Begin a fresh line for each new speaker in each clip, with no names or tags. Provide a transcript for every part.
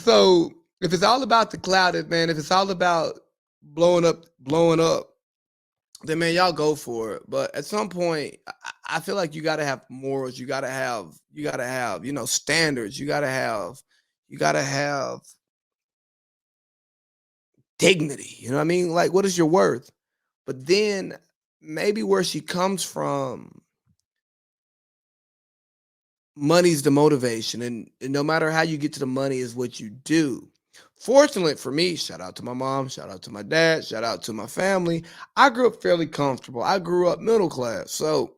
So if it's all about the cloud, man, if it's all about blowing up, then man, y'all go for it. But at some point, I feel like you gotta have morals. You gotta have, standards. You gotta have dignity. You know what I mean? Like, what is your worth? But then maybe where she comes from, money's the motivation, and no matter how you get to the money is what you do. Fortunately for me, shout out to my mom, shout out to my dad, shout out to my family. I grew up fairly comfortable. I grew up middle class. So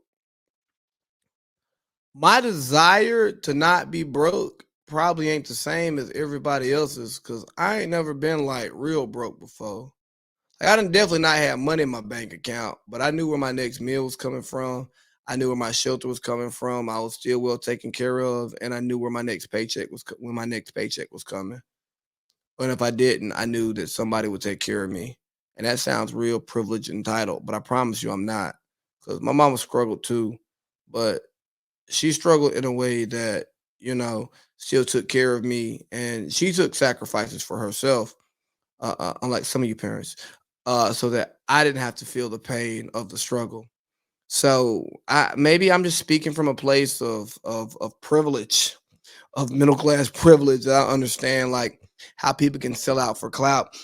my desire to not be broke probably ain't the same as everybody else's because I ain't never been like real broke before. Like, I done definitely not had money in my bank account, but I knew where my next meal was coming from. I knew where my shelter was coming from. I was still well taken care of, and I knew where my next paycheck was when my next paycheck was coming. And if I didn't, I knew that somebody would take care of me. And that sounds real privileged and entitled, but I promise you I'm not. Because my mama struggled too, but she struggled in a way that, still took care of me. And she took sacrifices for herself, unlike some of you parents, so that I didn't have to feel the pain of the struggle. So maybe I'm just speaking from a place of privilege, of middle class privilege. I understand like how people can sell out for clout.